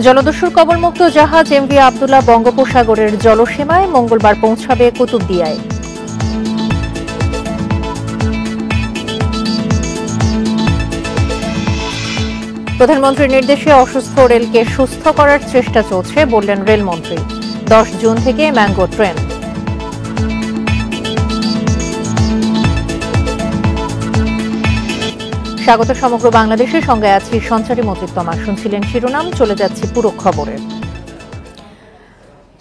জলদস্যুর কবলমুক্ত জাহাজ এমভি আব্দুল্লাহ বঙ্গোপসাগরের জলসীমায় মঙ্গলবার পৌঁছাবে কুতুবদিয়ায়। প্রধানমন্ত্রীর নির্দেশে অসুস্থ রেলকে সুস্থ করার চেষ্টা চলছে বললেন রেলমন্ত্রী। 10 জুন থেকে ম্যাঙ্গো ট্রেন। স্বাগত সমগ্র বাংলাদেশের সঙ্গে আছি সঞ্চারী মতিত্তমা। শুনছিলেন শিরোনাম, চলে যাচ্ছি পুরো খবরে।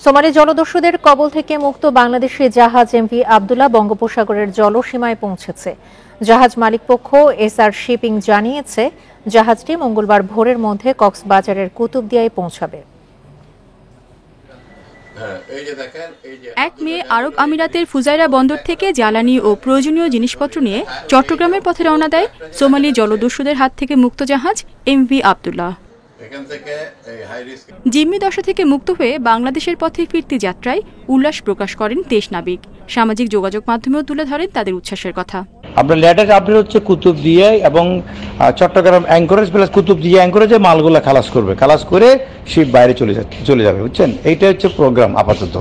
সোমালি জলদস্যুদের কবল থেকে মুক্ত বাংলাদেশি জাহাজ এমভি আব্দুল্লাহ বঙ্গোপসাগরের জলসীমায় পৌঁছেছে। জাহাজ মালিকপক্ষ এসআর শিপিং জানিয়েছে, জাহাজটি মঙ্গলবার ভোরের মধ্যে কক্সবাজারের কুতুবদিয়ায় পৌঁছাবে। 1 মে আরব আমিরাতের ফুজাইরা বন্দর থেকে জ্বালানি ও প্রয়োজনীয় জিনিসপত্র নিয়ে চট্টগ্রামের পথে রওনা দেয় সোমালি জলদস্যুদের হাত থেকে মুক্ত জাহাজ এমভি আব্দুল্লাহ। জিম্মি দশা থেকে মুক্ত হয়ে বাংলাদেশের পথে ফিরতি যাত্রায় উল্লাস প্রকাশ করেন 23 নাবিক। সামাজিক যোগাযোগ মাধ্যমেও তুলে ধরেন তাদের উচ্ছ্বাসের কথা। আপনার লেটেস্ট আপডেট হচ্ছে কুতুবদিয়ায় এবং চট্টগ্রাম অ্যাঙ্করেজ প্লাস কুতুবদিয়া অ্যাঙ্করেজে মালগুলা খালাস করে শিপ বাইরে চলে যাবে, বুঝছেন? এইটা হচ্ছে প্রোগ্রাম আপাতত।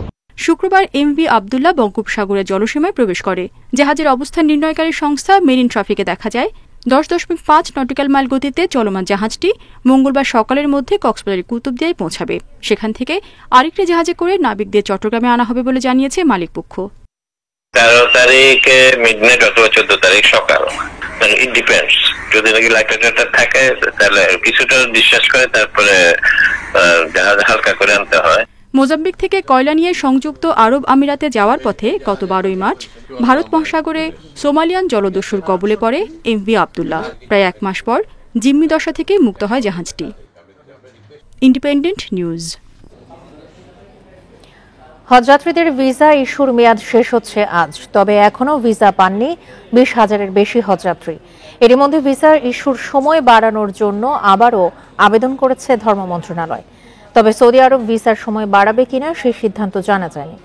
শুক্রবার এমভি আব্দুল্লাহ বঙ্গোপসাগরের জলসীমায় প্রবেশ করে। জাহাজের অবস্থান নির্ণয়কারী সংস্থা মেরিন ট্রাফিকে দেখা যায় 10.5 নটিক্যাল মাইল গতিতে চলমান জাহাজটি মঙ্গলবার সকালের মধ্যে কক্সবাজারের কুতুবদিয়ায় পৌঁছাবে। সেখান থেকে আরেকটি জাহাজে করে নাবিকদের চট্টগ্রামে আনা হবে বলে জানিয়েছে মালিকপক্ষ। 13 তারিখে মিডনাইট অথবা 14 তারিখ সকাল, ইট ডিপেন্ডস। যদি নাকি লাইটার থাকে তাহলে কিছুটা ডিসচার্জ করে তারপরে জাহাজ হালকা করে আনতে হয়। মোজাম্বিক থেকে কয়লা নিয়ে সংযুক্ত আরব আমিরাতে যাওয়ার পথে গত 12 মার্চ ভারত মহাসাগরে সোমালিয়ান জলদস্যুর কবলে পড়ে এমভি আব্দুল্লাহ। প্রায় 1 মাস পর জিম্মি দশা থেকে মুক্ত হয় জাহাজটি। Independent news. হজযাত্রীদের ভিসা ইস্যুর মেয়াদ শেষ হচ্ছে আজ, তবে এখনও ভিসা পাননি 20,000-এর বেশি হজযাত্রী। এর মধ্যে ভিসার ইস্যুর সময় বাড়ানোর জন্য আবারও আবেদন করেছে ধর্ম মন্ত্রণালয়। তবে সৌদি আরব ভিসার সময় বাড়াবে কিনা সেই সিদ্ধান্ত জানা যায়নি।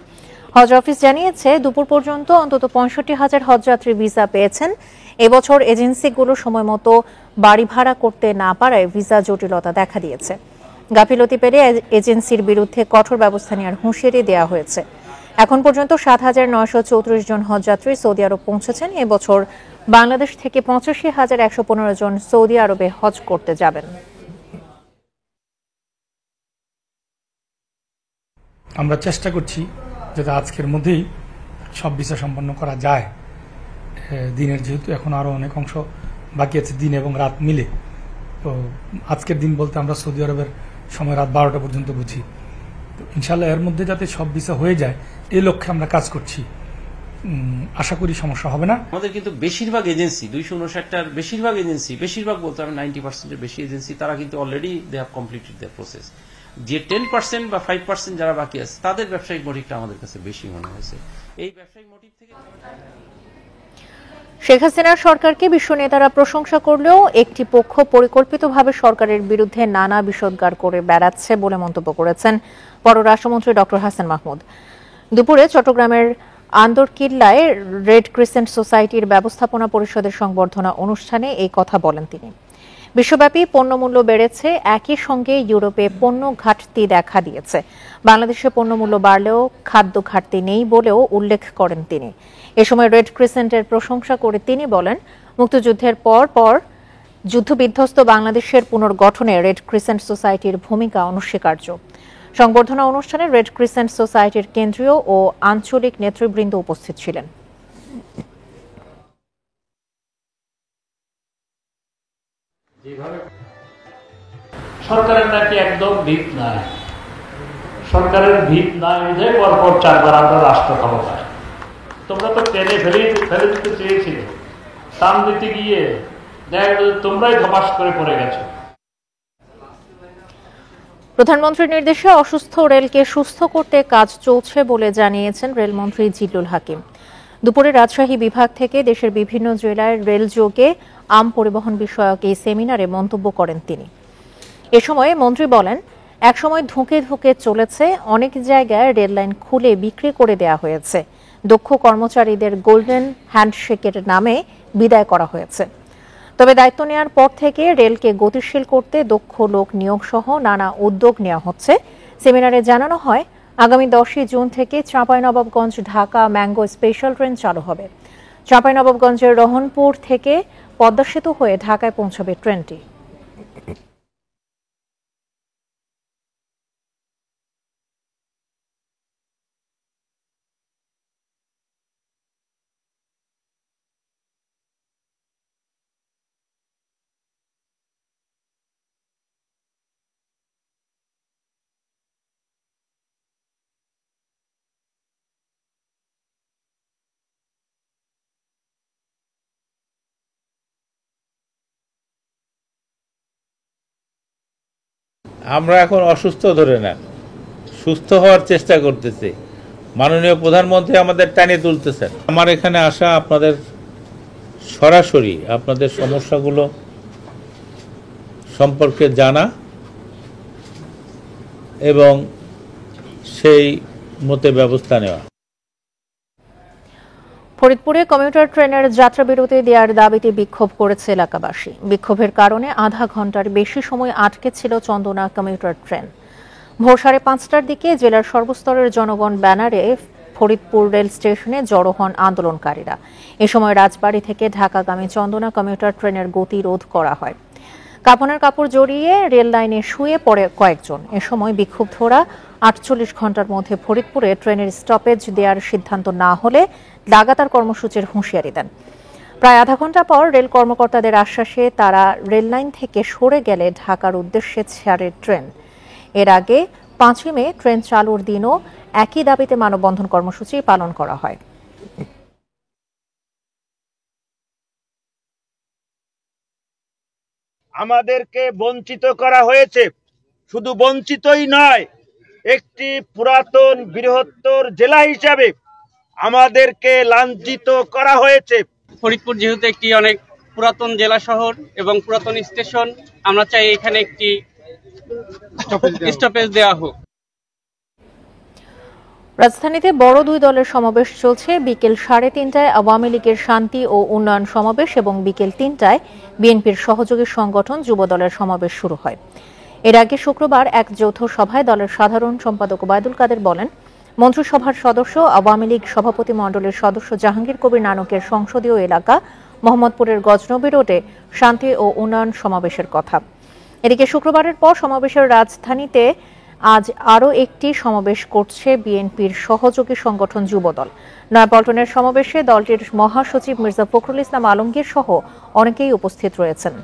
হজ অফিস জানিয়েছে, দুপুর পর্যন্ত অন্তত 65,000 হজযাত্রী ভিসা পেয়েছেন। এবছর এজেন্সিগুলো সময় মতো বাড়ি ভাড়া করতে না পারায় ভিসা জটিলতা দেখা দিয়েছে। গাফিলতি পেলে এজেন্সির বিরুদ্ধে কঠোর ব্যবস্থা নেওয়ার হুঁশিয়ারি দেওয়া হয়েছে। এখন পর্যন্ত 7,934 জন হজযাত্রী সৌদি আরব পৌঁছেছেন। এবছর বাংলাদেশ থেকে 85,115 জন সৌদি আরবে হজ করতে যাবেন। আমরা চেষ্টা করছি যাতে আজকের মধ্যেই সব ভিসা সম্পন্ন করা যায়। দিনের যেহেতু এখন আরো অনেক অংশ বাকি আছে, দিন এবং রাত মিলে, তো আজকের দিন বলতে আমরা সৌদি আরবের সময় রাত 12টা পর্যন্ত বুঝি। তো ইনশাল্লাহ এর মধ্যে যাতে সব ভিসা হয়ে যায় এই লক্ষ্যে আমরা কাজ করছি। আশা করি সমস্যা হবে না। আমাদের কিন্তু বেশিরভাগ এজেন্সি 259টার বেশিরভাগ বলতে আমি 90%-এর বেশি এজেন্সি তারা কিন্তু already they have completed their process. যে 10% বা 5% যারা বাকি আছে তাদের ব্যবসায়িক মোটিভটা আমাদের কাছে বেশি মনে হয়েছে। এই ব্যবসায়িক মোটিভ থেকে শেখ হাসিনার সরকারকে বিশ্ব নেতারা প্রশংসা করলেও একটি পক্ষ পরিকল্পিতভাবে সরকারের বিরুদ্ধে নানা বিষোদ্গার করে বেড়াচ্ছে বলে মন্তব্য করেছেন পররাষ্ট্রমন্ত্রী ডক্টর হাসান মাহমুদ। দুপুরে চট্টগ্রামের আন্দরকিল্লায় রেড ক্রিসেন্ট সোসাইটির ব্যবস্থাপনা পরিষদের সংবর্ধনা অনুষ্ঠানে এই কথা বলেন তিনি। বিশ্বব্যাপী পণ্যমূল্য বেড়েছে, একই সঙ্গে ইউরোপে পণ্য ঘাটতি দেখা দিয়েছে। বাংলাদেশে পণ্যমূল্য বাড়লেও খাদ্য ঘাটতি নেই বলেও উল্লেখ করেন তিনি। এ সময় রেড ক্রিসেন্টের প্রশংসা করে তিনি বলেন, মুক্তিযুদ্ধের পর যুদ্ধবিধ্বস্ত বাংলাদেশের পুনর্গঠনে রেড ক্রিসেন্ট সোসাইটির ভূমিকা অনস্বীকার্য। সংবর্ধনা অনুষ্ঠানে রেড ক্রিসেন্ট সোসাইটির কেন্দ্রীয় ও আঞ্চলিক নেতৃবৃন্দ উপস্থিত ছিলেন। সরকারের নাকি একদম ভিত নাই, সরকারের ভিত নাই বুঝে পরপর 4বার আমরা রাষ্ট্র ক্ষমতায়। তোমরা তো টেনে ফেলে দিতে চেয়েছিলে, টান দিতে গিয়ে তোমরাই ধপাস করে পড়ে গেছো। প্রধানমন্ত্রীর নির্দেশে অসুস্থ রেলকে সুস্থ করতে কাজ চলছে বলে জানিয়েছেন রেলমন্ত্রী জিল্লুল হাকিম। দুপুরে রাজশাহী বিভাগ থেকে দেশের বিভিন্ন জেলায় রেল যোগে আম পরিবহন বিষয়ক এই সেমিনারে মন্তব্য করেন তিনি। এ সময় মন্ত্রী বলেন, একসময় ধুঁকে ধুঁকে চলেছে, অনেক জায়গায় রেললাইন খুলে বিক্রি করে দেয়া হয়েছে। দক্ষ কর্মচারীদের গোল্ডেন হ্যান্ডশেকের নামে বিদায় করা হয়েছে। তবে দায়িত্ব নেওয়ার পর থেকে রেলকে গতিশীল করতে দক্ষ লোক নিয়োগ সহ নানা উদ্যোগ নেওয়া হচ্ছে। সেমিনারে জানানো হয়, আগামী 10 জুন থেকে Chapainawabganj Dhaka mango special train চালু হবে। চাঁপাইনবাবগঞ্জের রহনপুর থেকে পদ্মা সেতু হয়ে ঢাকায় পৌঁছাবে ট্রেনটি। আমরা এখন অসুস্থ ধরে নেন, সুস্থ হওয়ার চেষ্টা করতেছি। মাননীয় প্রধানমন্ত্রী আমাদের টানিয়ে তুলতেছেন। আমার এখানে আসা আপনাদের সরাসরি আপনাদের সমস্যাগুলো সম্পর্কে জানা এবং সেই মতে ব্যবস্থা নেওয়া। ফরিদপুরে কমিউটার ট্রেনের যাত্রা বিরতি দেওয়ার দাবিতে বিক্ষোভ করেছে এলাকাবাসী। বিক্ষোভের কারণে আধা ঘন্টার বেশি সময় আটকে ছিল চন্দনা কমিউটার ট্রেন। ভোর 5:30টার দিকে জেলার সর্বস্তরের জনগণ ব্যানারে ফরিদপুর রেল স্টেশনে জড়ো হন আন্দোলনকারীরা। এ সময় রাজবাড়ী থেকে ঢাকাগামী চন্দনা কমিউটার ট্রেনের গতি রোধ করা হয়। কাপড়ের কাপড় জড়িয়ে রেল লাইনে শুয়ে পড়ে কয়েকজন। এ সময় বিক্ষুব্ধরা 48 ঘন্টার মধ্যে ফরিদপুরে ট্রেনের স্টপেজ দেওয়ার সিদ্ধান্ত না হলে লাগাতার কর্মসূচির হুঁশিয়ারি দেন। প্রায় আধা ঘন্টা পর রেল কর্মকর্তাদের আশ্বাসে তারা রেল লাইন থেকে সরে গেলে ঢাকার উদ্দেশ্যে ছাড়ে ট্রেন। এর আগে 5 মে ট্রেন চালুর দিনও একই দাবিতে মানববন্ধন কর্মসূচি পালন করা হয়। আমাদেরকে বঞ্চিত করা হয়েছে, শুধু বঞ্চিতই নয়, একটি পুরাতন বৃহত্তর জেলা হিসাবে আমাদেরকে লাঞ্ছিত করা হয়েছে। ফরিদপুর যেহেতু একটি অনেক পুরাতন জেলা শহর এবং পুরাতন স্টেশন, আমরা চাই এখানে একটি স্টপেজ দেওয়া হোক। রাজধানীতে বড় দুই দলের সমাবেশ চলছে। বিকেল 3:30টায় আওয়ামী লীগের শান্তি ও উন্নয়ন সমাবেশ এবং বিকেল 3টায় বিএনপির সহযোগী সংগঠন যুব দলের সমাবেশ শুরু হয়। এর আগে শুক্রবার এক যৌথ সভায় দলের সাধারণ সম্পাদক ওবায়দুল কাদের বলেন, মন্ত্রিসভার সদস্য আওয়ামী লীগ সভাপতি মণ্ডলের সদস্য জাহাঙ্গীর কবির নানকের সংসদীয় এলাকা মোহাম্মদপুরের গজনবী রোডে শান্তি ও উন্নয়ন সমাবেশের কথা। এদিকে শুক্রবারের পর সমাবেশের রাজধানীতে আজ আরও একটি সমাবেশ করছে বিএনপির সহযোগী সংগঠন যুবদল। নয়াপল্টনের সমাবেশে দলটির মহাসচিব মির্জা ফখরুল ইসলাম আলমগীর সহ অনেকেই উপস্থিত রয়েছেন।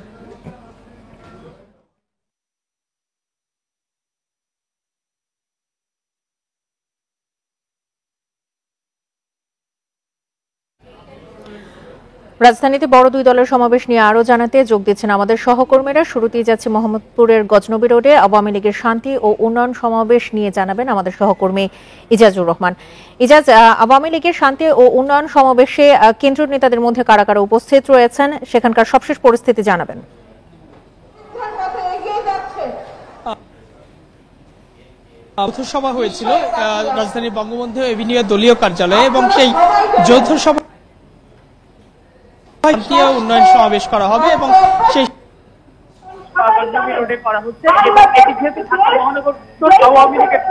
রাজধানীতে বড় দুই দলের সমাবেশ নিয়ে আরও জানাতে যোগ দিচ্ছেন আমাদের সহকর্মীরা। শুরুতেই যাচ্ছে মোহাম্মদপুরের গজনবী রোডে আওয়ামী লীগের শান্তি ও উন্নয়ন সমাবেশ নিয়ে জানাবেন আমাদের সহকর্মী ইজাজুর রহমান। ইজাজ, আওয়ামী লীগের শান্তি ও উন্নয়ন সমাবেশে কেন্দ্রীয় নেতাদের মধ্যে কারা কারা উপস্থিত রয়েছেন, সেখানকার সবশেষ পরিস্থিতি জানাবেন। যৌথ সভা হয়েছিল রাজধানী বঙ্গবন্ধু এভিনিউ দলীয় কার্যালয়ে এবং সেই যৌথ সভা উন্নয়ন সমাবেশ করা হবে এবং সেই করা হচ্ছে এবং এটি যেহেতু ঢাকা মহানগর উত্তর আওয়ামী লীগের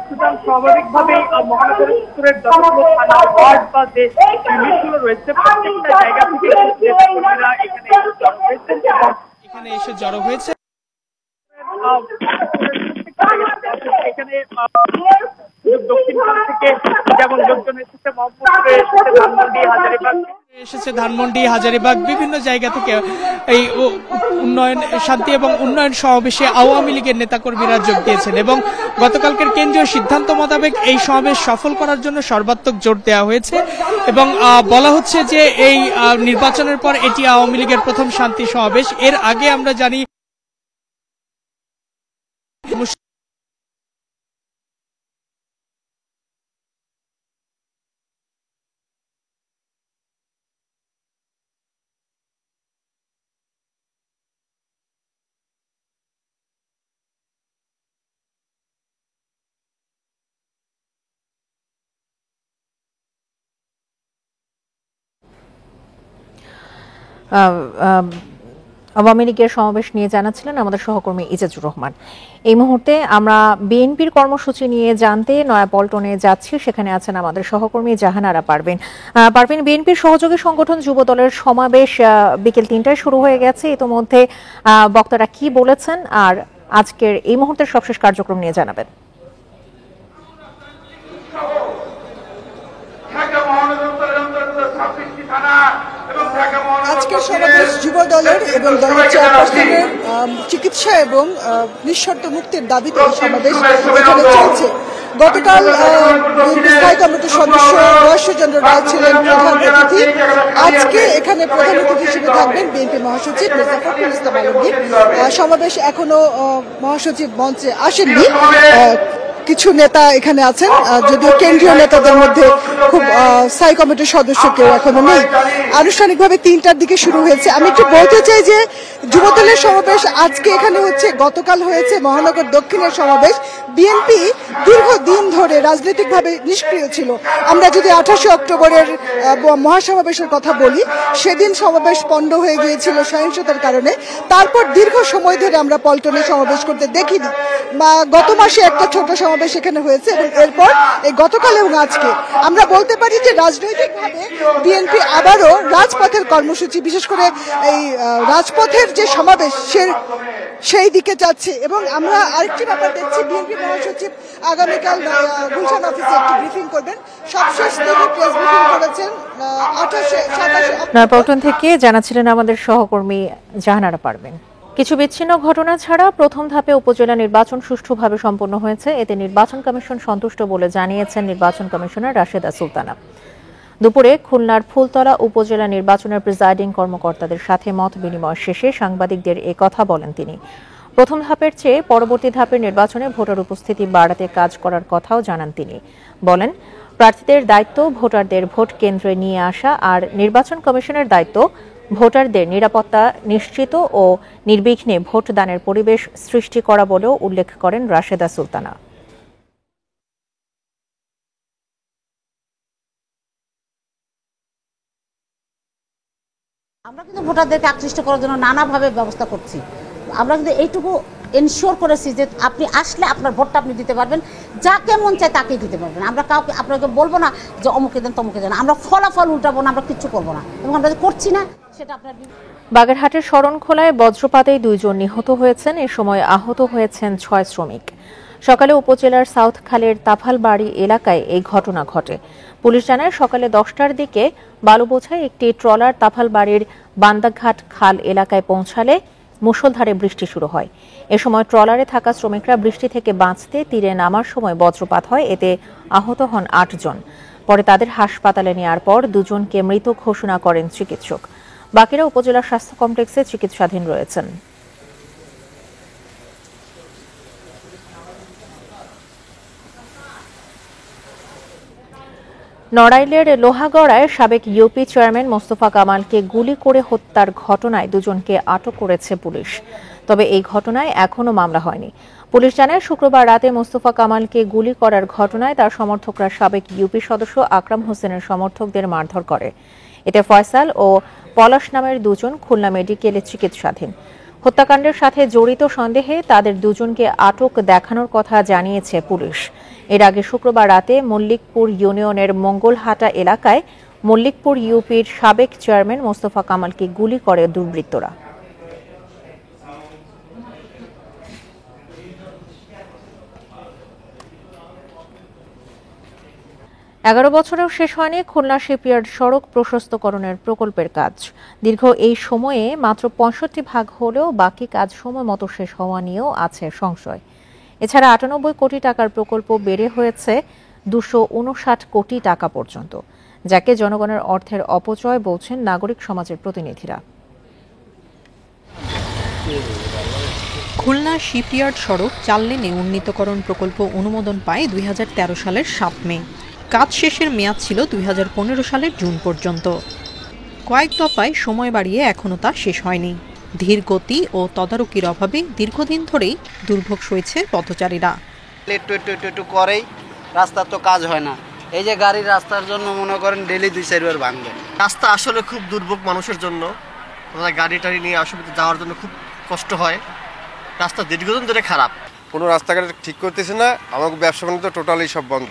সুতরাং স্বাভাবিকভাবেই মহানগর উত্তরের যতগুলো থানা ওয়ার্ড বা যে ইউনিটগুলো রয়েছে প্রত্যেকটা জায়গা থেকে এখানে এসে জড়ো হয়েছে। এখানে দক্ষিণবঙ্গ থেকে যেমন লোকজন এসেছে, মোহাম্মদপুরে এসেছে, ধানমন্ডি, হাজারীবাগ এসেছে, ধানমন্ডি, হাজারীবাগ বিভিন্ন জায়গা থেকে এই উন্নয়ন শান্তি এবং উন্নয়ন সমাবেশে আওয়ামী লীগের নেতাকর্মীরা যোগ দিয়েছেন এবং গতকালকের কেন্দ্রীয় সিদ্ধান্ত মোতাবেক এই সমাবেশ সফল করার জন্য সর্বাত্মক জোর দেওয়া হয়েছে এবং বলা হচ্ছে যে এই নির্বাচনের পর এটি আওয়ামী লীগের প্রথম শান্তি সমাবেশ। এর আগে আমরা জানি আওয়ামী লীগের সমাবেশ নিয়ে জানাচ্ছিলেন আমাদের সহকর্মী ইজাজুর রহমান। এই মুহূর্তে আমরা বিএনপির কর্মসূচি নিয়ে জানতে নয়াপল্টনে যাচ্ছি, সেখানে আছেন আমাদের সহকর্মী জাহানারা পারভীন। বিএনপির সহযোগী সংগঠন যুবদলের সমাবেশ বিকেল ৩টায় শুরু হয়ে গেছে। ইতোমধ্যে বক্তারা কি বলেছেন আর আজকের এই মুহূর্তের সবশেষ কার্যক্রম নিয়ে জানাবেন। আজকের সমাবেশ যুব দলের এবং দলের চেয়ারপারসনের চিকিৎসা এবং নিঃশর্ত মুক্তির দাবিতে এই সমাবেশ এখানে চলছে। গতকাল স্থায়ী কমিটির সদস্য রহস্যচন্দ্র রায় ছিলেন প্রধান অতিথি। আজকে এখানে প্রধান অতিথি হিসেবে থাকবেন বিএনপি মহাসচিব মির্জা ফখরুল ইসলাম আলমগীর। সমাবেশ এখনো মহাসচিব মঞ্চে আসেননি, কিছু নেতা এখানে আছেন, যদিও কেন্দ্রীয় নেতাদের মধ্যে খুব স্থায়ী কমিটির সদস্য কেউ এখনো নেই। আনুষ্ঠানিকভাবে ৩টার দিকে শুরু হয়েছে। আমি একটু বলতে চাই যে যুবদলের সমাবেশ আজকে এখানে হচ্ছে, গতকাল হয়েছে মহানগর দক্ষিণের সমাবেশ। বিএনপি দীর্ঘদিন ধরে রাজনৈতিকভাবে নিষ্ক্রিয় ছিল। আমরা যদি 28 অক্টোবরের মহাসমাবেশের কথা বলি, সেদিন সমাবেশ পণ্ড হয়ে গিয়েছিল সহিংসতার কারণে। তারপর দীর্ঘ সময় ধরে আমরা পল্টনে সমাবেশ করতে দেখিনি। গত মাসে একটা ছোট সমাবেশ এখানে হয়েছে এবং এরপর এই গতকাল এবং আজকে আমরা বলতে পারি যে রাজনৈতিকভাবে বিএনপি আবারও রাজপথের কর্মসূচি, বিশেষ করে এই রাজপথের যে সমাবেশ সেই দিকে যাচ্ছে। এবং আমরা আরেকটি ব্যাপার দেখছি, বিএনপি মহাসচিব আগামীকাল গুলশান অফিসে একটি ব্রিফিং করবেন। সবশেষ তিনি প্রেস ব্রিফিং করেছেন 27 নয়াপল্টন থেকে জানাচ্ছিলেন আমাদের সহকর্মী জাহানারা পারভীন। কিছু বিচ্ছিন্ন ঘটনা ছাড়া প্রথম ধাপে উপজেলা নির্বাচন সুষ্ঠুভাবে সম্পন্ন হয়েছে, এতে নির্বাচন কমিশন সন্তুষ্ট বলে জানিয়েছেন নির্বাচন কমিশনার রাশেদা সুলতানা। দুপুরে খুলনার ফুলতলা উপজেলা নির্বাচনের প্রিজাইডিং কর্মকর্তাদের সাথে মত বিনিময় শেষে সাংবাদিকদের এ কথা বলেন তিনি। প্রথম ধাপের চেয়ে পরবর্তী ধাপের নির্বাচনে ভোটার উপস্থিতি বাড়াতে কাজ করার কথাও জানান তিনি। বলেন, প্রার্থীদের দায়িত্ব ভোটারদের ভোট কেন্দ্রে নিয়ে আসা, আর নির্বাচন কমিশনের দায়িত্ব ভোটারদের নিরাপত্তা নিশ্চিত ও নির্বিঘ্নে ভোটদানের পরিবেশ সৃষ্টি করা বলেও উল্লেখ করেন রাশেদা সুলতানা। আমরা কিন্তু ভোটারদেরকে আকৃষ্ট করার জন্য নানাভাবে ব্যবস্থা করছি। আমরা কিন্তু এইটুকু এনশিওর করেছি যে আপনি আসলে আপনার ভোটটা আপনি দিতে পারবেন, যাকে মন চায় তাকেই দিতে পারবেন। আমরা কাউকে আপনাকে বলবো না যে অমুকে দেন তমুকে দেন, আমরা ফলাফল উল্টাবো না, আমরা কিচ্ছু করবো না এবং আমরা করছি না সেটা আপনার। বাগেরহাটের শরণখোলায় বজ্রপাতেই 2 জন নিহত হয়েছেন। এ সময় আহত হয়েছেন 6 শ্রমিক। সকালে উপজেলার সাউথ খালের তাফালবাড়ি এলাকায় এই ঘটনা ঘটে। পুলিশ জানায়, সকালে 10টার দিকে বালু বোঝাই একটি ট্রলার তাফালবাড়ির বান্দাঘাট খাল এলাকায় পৌঁছালে মুষলধারে বৃষ্টি শুরু হয়। এ সময় ট্রলারে থাকা শ্রমিকরা বৃষ্টি থেকে বাঁচতে তীরে নামার সময় বজ্রপাত হয়, এতে আহত হন 8 জন। পরে তাদের হাসপাতালে নেওয়ার পর 2 জনকে মৃত ঘোষণা করেন চিকিৎসক। বাকিরা উপজেলা স্বাস্থ্য কমপ্লেক্সে চিকিৎসাধীন রয়েছেন। নড়াইলের লোহাগড়ায় সাবেক ইউপি চেয়ারম্যান মোস্তফা কামালকে গুলি করে হত্যার ঘটনায় 2 জনকে আটক করেছে পুলিশ। তবে এই ঘটনায় এখনো মামলা হয়নি। পুলিশ জানায়, শুক্রবার রাতে মোস্তফা কামালকে গুলি করার ঘটনায় তার সমর্থকরা সাবেক ইউপি সদস্য আকরাম হোসেনের সমর্থকদের মারধর করে। এতে ফয়সাল ও পলাশ নামের 2 জন খুলনা মেডিকেলে চিকিৎসাধীন। হত্যাকাণ্ডের সাথে জড়িত সন্দেহে তাদের 2 জনকে আটক দেখানোর কথা জানিয়েছে পুলিশ। এর আগে শুক্রবার রাতে মল্লিকপুর ইউনিয়নের মঙ্গলহাটা এলাকায় মল্লিকপুর ইউপির সাবেক চেয়ারম্যান মোস্তফা কামালকে গুলি করে দুর্বৃত্তরা। এগারো বছরেও শেষ হয়নি খুলনা শিপইয়ার্ড সড়ক প্রশস্তকরণের প্রকল্পের কাজ। দীর্ঘ এই সময়ে মাত্র 65% হলেও বাকি কাজ সময় মতো শেষ হওয়া নিয়েও আছে সংশয়। এছাড়া 98 কোটি টাকার প্রকল্প বেড়ে হয়েছে 259 কোটি টাকা পর্যন্ত, যাকে জনগণের অর্থের অপচয় বলছেন নাগরিক সমাজের প্রতিনিধিরা। খুলনা শিপইয়ার্ড সড়ক 4 লেনে উন্নীতকরণ প্রকল্প অনুমোদন পায় 2013 সালের 7 মে। কাজ শেষের মেয়াদ ছিল 2015 সালের জুন পর্যন্ত। কয়েক দফায় সময় বাড়িয়ে এখনও তা শেষ হয়নি। ধীর গতি ও তদারকির অভাবে দীর্ঘদিন ধরেই দুর্ভোগ সইছে পথচারীরা। একটু করেই রাস্তার তো কাজ হয় না। এই যে গাড়ির রাস্তার জন্য মনে করেন ডেলি 2-4 বার ভাঙবে। রাস্তা আসলে খুব দুর্ভোগ মানুষের জন্য, কোথায় গাড়ি টাড়ি নিয়ে অসুবিধা যাওয়ার জন্য খুব কষ্ট হয়। রাস্তা দীর্ঘদিন ধরে খারাপ, কোনো রাস্তাঘাট ঠিক করতেছে না, আমাকে ব্যবসা বাণিজ্য টোটালি সব বন্ধ।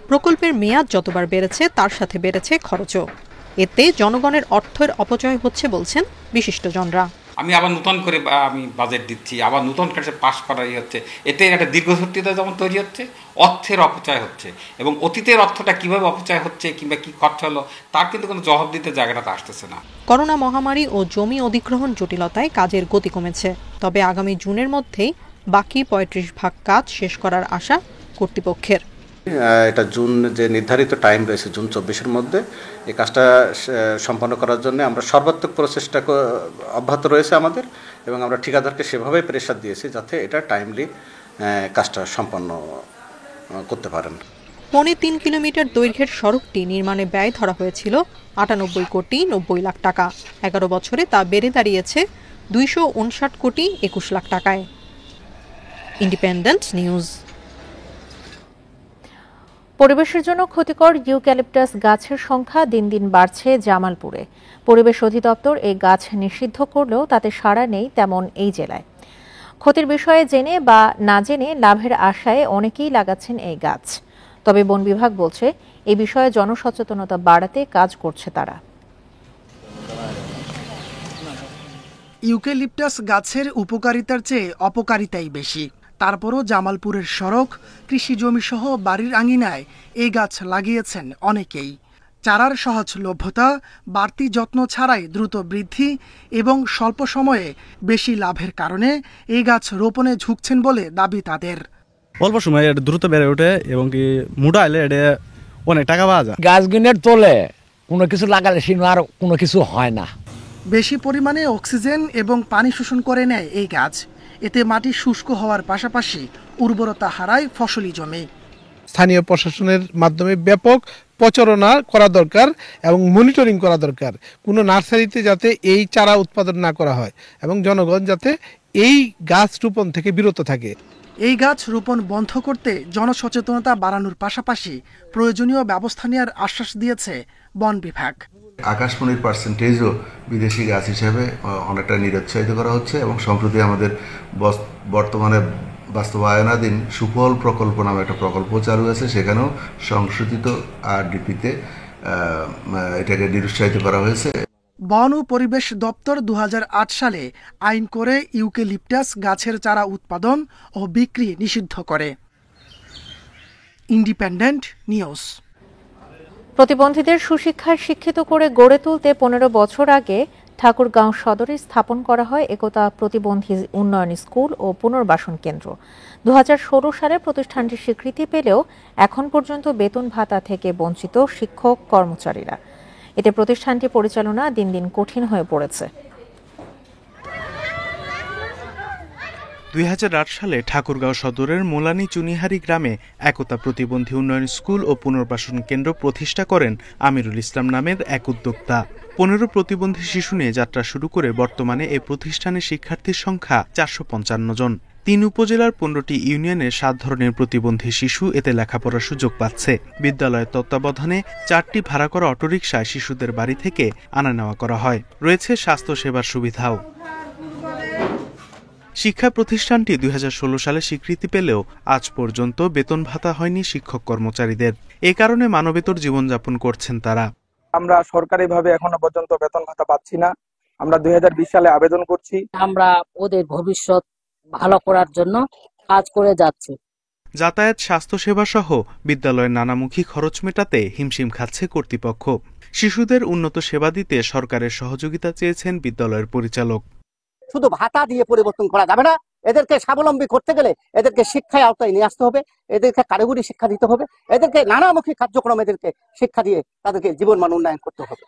প্রকল্পের মেয়াদ যতবার বেড়েছে তার সাথে বেড়েছে খরচও। এতে জনগণের অর্থের অপচয় হচ্ছে বলছেন বিশিষ্টজনরা। আমি আবার নতুন করে আমি বাজেট দিচ্ছি, আবার নতুন করে পাস করাই হচ্ছে, এতে একটা দীর্ঘসূত্রিতা যেমন তৈরি হচ্ছে, অর্থের অপচয় হচ্ছে এবং অতীতের অর্থটা কিভাবে অপচয় হচ্ছে কিংবা কি খরচ হলো তার কিন্তু কোনো জবাব দিতে জায়গাটা আসতেছে না। করোনা মহামারী ও জমি অধিগ্রহণ জটিলতায় কাজের গতি কমেছে, তবে আগামী জুনের মধ্যেই বাকি 35% কাজ শেষ করার আশা কর্তৃপক্ষের। এটা জুন যে নির্ধারিত টাইম রয়েছে জুন 24-এর মধ্যে এই কাজটা সম্পন্ন করার জন্য আমরা সর্বাত্মক প্রচেষ্টা অব্যাহত রয়েছে আমাদের, এবং আমরা ঠিকাদারকে সেভাবেই প্রেসার দিয়েছি যাতে এটা টাইমলি কাজটা সম্পন্ন করতে পারেন। 3.25 কিলোমিটার দৈর্ঘ্যের সড়কটি নির্মাণে ব্যয় ধরা হয়েছিল 98 কোটি 90 লাখ টাকা। 11 বছরে তা বেড়ে দাঁড়িয়েছে 259 কোটি 21 লাখ টাকায়। Independent news. পরিবেশের জন্য ক্ষতিকর ইউক্যালিপটাস গাছের সংখ্যা দিন দিন বাড়ছে জামালপুরে। পরিবেশ অধিদপ্তর এই গাছ নিষিদ্ধ করলেও তাতে সাড়া নেই তেমন এই জেলায়। ক্ষতির বিষয়ে জেনে বা না জেনে লাভের আশায় অনেকেই লাগাচ্ছেন এই গাছ। তবে বন বিভাগ বলছে এই বিষয়ে জনসচেতনতা বাড়াতে কাজ করছে তারা। ইউক্যালিপটাস গাছের উপকারিতার চেয়ে অপকারিতাই বেশি। তারপরও জামালপুরের সড়ক, কৃষি জমি সহ বাড়ির আঙিনায় এই গাছ লাগিয়েছেন অনেকেই। চারার সহজলভ্যতা, বাড়তি যত্ন ছাড়াই দ্রুত বৃদ্ধি এবং স্বল্প সময়ে বেশি লাভের কারণে এই গাছ রোপণে ঝুঁকছেন বলে দাবি তাদের। অল্প সময়ে এটা দ্রুত বেড়ে ওঠে এবং কি মোটা হলে এটা অনেক টাকা পাওয়া যায়। গাছগুনের তোলে কোনো কিছু লাগালে আর কোনো কিছু হয় না। বেশি পরিমাণে অক্সিজেন এবং পানি শোষণ করে নেয় এই গাছ। এতে মাটি শুষ্ক হওয়ার পাশাপাশি উর্বরতা হারায় ফসলি জমি। স্থানীয় প্রশাসনের মাধ্যমে ব্যাপক প্রচারণা করা দরকার এবং মনিটরিং করা দরকার। কোনো নার্সারিতে যাতে এই চারা উৎপাদন না করা হয় এবং জনগণ যাতে এই গাছ রোপণ থেকে বিরত থাকে। এই গাছ রোপণ বন্ধ করতে জনসচেতনতা বাড়ানোর পাশাপাশি প্রয়োজনীয় ব্যবস্থা নেওয়ার আশ্বাস দিয়েছে বন বিভাগ। আকাশমণির পার্সেন্টেজও বিদেশি গাছ হিসেবে অনেকটা নিরুৎসাহিত করা হচ্ছে এবং সম্প্রতি আমাদের বর্তমানে বাস্তবায়নাধীন সুফল প্রকল্প নামে একটা প্রকল্প চালু আছে, সেখানেও সংশোধিত RDP-তে এটাকে নিরুৎসাহিত করা হয়েছে। বন ও পরিবেশ দপ্তর 2008 সালে আইন করে ইউক্যালিপটাস গাছের চারা উৎপাদন ও বিক্রি নিষিদ্ধ করে। Independent news. প্রতিবন্ধীদের সুশিক্ষায় শিক্ষিত করে গড়ে তুলতে 15 বছর আগে ঠাকুরগাঁও সদরে স্থাপন করা হয় একতা প্রতিবন্ধী উন্নয়ন স্কুল ও পুনর্বাসন কেন্দ্র। 2016 সালে প্রতিষ্ঠানটি স্বীকৃতি পেলেও এখন পর্যন্ত বেতন ভাতা থেকে বঞ্চিত শিক্ষক কর্মচারীরা। এতে প্রতিষ্ঠানটি পরিচালনা দিন দিন কঠিন হয়ে পড়েছে। 2008 সালে ঠাকুরগাঁও সদরের মোলানি চুনিহারি গ্রামে একতা প্রতিবন্ধী উন্নয়ন স্কুল ও পুনর্বাসন কেন্দ্র প্রতিষ্ঠা করেন আমিরুল ইসলাম নামের এক উদ্যোক্তা। 15 প্রতিবন্ধী শিশু নিয়ে যাত্রা শুরু করে বর্তমানে এ প্রতিষ্ঠানের শিক্ষার্থীর সংখ্যা 455 জন। 3 উপজেলার 15টি ইউনিয়নের 7 ধরনের প্রতিবন্ধী শিশু এতে লেখাপড়ার সুযোগ পাচ্ছে। বিদ্যালয়ের তত্ত্বাবধানে 4টি ভাড়া করা অটোরিকশায় শিশুদের বাড়ি থেকে আনা নেওয়া করা হয়। রয়েছে স্বাস্থ্য সেবার সুবিধাও। শিক্ষা প্রতিষ্ঠানটি 2016 সালে স্বীকৃতি পেলেও আজ পর্যন্ত বেতন ভাতা হয়নি শিক্ষক কর্মচারীদের। এ কারণে মানবেতর জীবনযাপন করছেন তারা। আমরা সরকারিভাবে এখনো পর্যন্ত বেতন ভাতা পাচ্ছি না। আমরা 2020 সালে আবেদন করছি। আমরা ওদের ভবিষ্যৎ ভালো করার জন্য কাজ করে যাচ্ছি। যাতায়াত, স্বাস্থ্যসেবা সহ বিদ্যালয়ের নানামুখী খরচ মেটাতে হিমশিম খাচ্ছে কর্তৃপক্ষ। শিশুদের উন্নত সেবা দিতে সরকারের সহযোগিতা চেয়েছেন বিদ্যালয়ের পরিচালক। শুধু ভাতা দিয়ে পরিবর্তন করা যাবে না, এদেরকে স্বাবলম্বী করতে গেলে এদেরকে শিক্ষায় আওতায় নিয়ে আসতে হবে, এদেরকে কারিগরি শিক্ষা দিতে হবে, এদেরকে নানামুখী কার্যক্রম এদেরকে শিক্ষা দিয়ে তাদেরকে জীবনমান উন্নয়ন করতে হবে।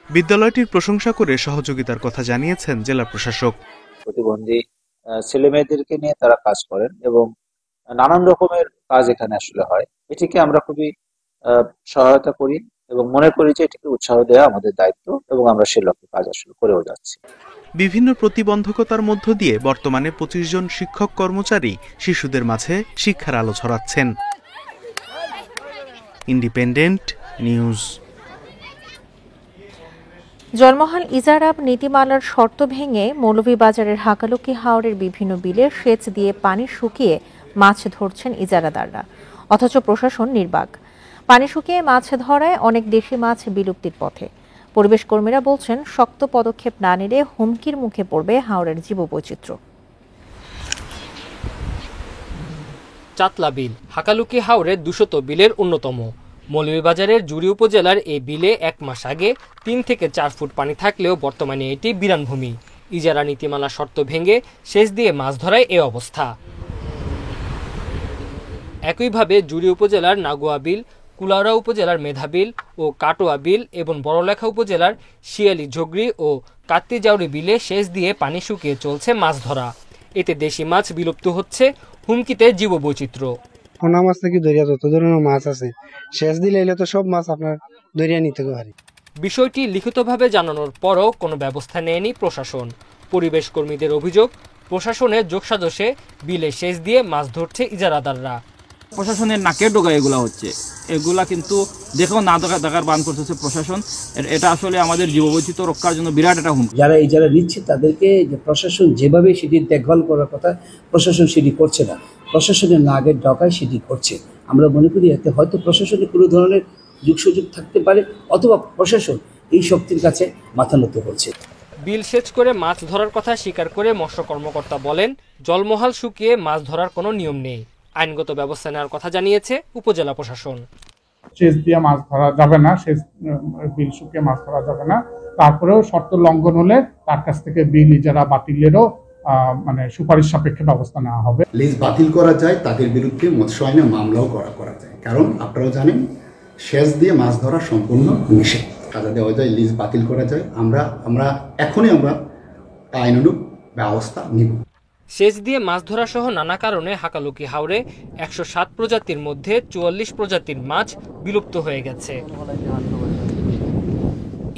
বিদ্যালয়টির প্রশংসা করে সহযোগিতার কথা জানিয়েছেন জেলা প্রশাসক। প্রতিবন্ধী ছেলে মেয়েদেরকে নিয়ে তারা কাজ করেন এবং নানান রকমের কাজ এখানে আসলে হয়। এটিকে আমরা খুবই সহায়তা করি এবং মনে করি যে এটিকে উৎসাহ দেওয়া আমাদের দায়িত্ব এবং আমরা সে লক্ষ্যে কাজ আসলে করেও যাচ্ছি। বিভিন্ন প্রতিবন্ধকতার মধ্য দিয়ে বর্তমানে 25 জন শিক্ষক কর্মচারী শিশুদের মাঝে শিক্ষার আলো ছড়াচ্ছেন। Independent news. জলমহাল ইজারা নীতিমালার শর্ত ভেঙে মৌলভীবাজারের হাকালুকি হাওরের বিভিন্ন বিলে সেচ দিয়ে পানি শুকিয়ে মাছ ধরছেন ইজারাদাররা, অথচ প্রশাসন নির্বাক। পানি শুকিয়ে মাছ ধরায় অনেক দেশি মাছ বিলুপ্তির পথে। পরিবেশ কর্মীরা বলছেন, শক্ত পদক্ষেপ না নিলে হুমকির মুখে পড়বে হাওরের জীববৈচিত্র্য। চাতলা বিল হাকালুকি হাওরের 200 বিলের অন্যতম। মৌলভীবাজারের জুড়ি উপজেলার এই বিলে 1 মাস আগে 3 থেকে 4 ফুট পানি থাকলেও বর্তমানে এটি বিরানভূমি। ইজারা নীতিমালা শর্ত ভেঙে সেচ দিয়ে মাছ ধরায় এ অবস্থা। একইভাবে জুড়ি উপজেলার নাগুয়া বিল, কুলাউড়া উপজেলার মেধা বিল ও কাটোয়া বিল এবং বড়লেখা উপজেলার শিয়ালি ঝগড়ি ও কাত্তিজাউরি বিলে সেচ দিয়ে পানি শুকিয়ে চলছে মাছ ধরা। এতে দেশি মাছ বিলুপ্ত হচ্ছে, হুমকিতে জীববৈচিত্র্য। পোনা মাছ থেকে দরিয়া যত ধরনের মাছ আছে সেচ দিলে এলে তো সব মাছ আপনার দরিয়া নিতে পারে। বিষয়টি লিখিতভাবে জানানোর পরও কোনো ব্যবস্থা নেয়নি প্রশাসন। পরিবেশ কর্মীদের অভিযোগ, প্রশাসনের যোগসাজশে বিলে সেচ দিয়ে মাছ ধরছে ইজারাদাররা। প্রশাসনের নাকে ডোগা এগুলা হচ্ছে, এগুলা কিন্তু দেখেও না দেখার বান করতেছে প্রশাসন। এটা আসলে আমাদের জীববৈচিত্র্য রক্ষার জন্য বিরাট একটা হুমকি। যারা ইজারা নিচ্ছে তাদেরকে যে প্রশাসন যেভাবে সেটির দেখভাল করার কথা প্রশাসন সেটি করছে না, প্রশাসনের নাগের ডগায় সেটি করছে। আমরা মনে করি এতে হয়তো প্রশাসনে কোনো ধরনের যুগসুযোগ থাকতে পারে, অথবা প্রশাসন এই শক্তির কাছে মাথা নত করছে। বিল সেচ করে মাছ ধরার কথা স্বীকার করে মৎস্য কর্মকর্তা বলেন, জলমহাল শুকিয়ে মাছ ধরার কোনো নিয়ম নেই। আইনগত ব্যবস্থা নেওয়ার কথা জানিয়েছে উপজেলা প্রশাসন। সেচ দিয়ে মাছ ধরা যাবে না, সেচ বিল শুকিয়ে মাছ ধরা যাবে না। তারপরেও শর্ত লঙ্ঘন হলে তার কাছ থেকে বিল ইজারা বাতিলেরও সুপারিশ সাপেক্ষে ব্যবস্থা নেওয়া হবে। লিজ বাতিল করা যায়, তাদের বিরুদ্ধে মৎস্য আইনে মামলাও করা যায়, কারণ আপনারাও জানেন সেচ দিয়ে মাছ ধরা সম্পূর্ণ নিষেধ। সাজা দেওয়া যায়, লিজ বাতিল করা যায়। আমরা এখনই আইনানুগ ব্যবস্থা নিব। সেচ দিয়ে মাছ ধরা সহ নানা কারণে হাকালুকি হাওরে 107 প্রজাতির মধ্যে 44 প্রজাতির মাছ বিলুপ্ত হয়ে গেছে।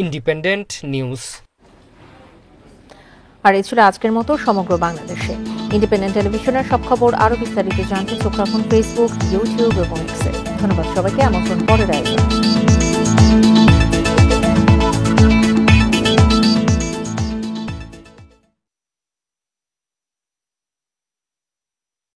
Independent news. আর এই ছিল আজকের মতো সমগ্র বাংলাদেশে। ইন্ডিপেন্ডেন্ট টেলিভিশনের সব খবর আরো বিস্তারিত জানতে চোখ রাখুন ফেসবুক, ইউটিউব এবং এক্সে। ধন্যবাদ সবাইকে। আমন্ত্রণ পরের আয়োজন।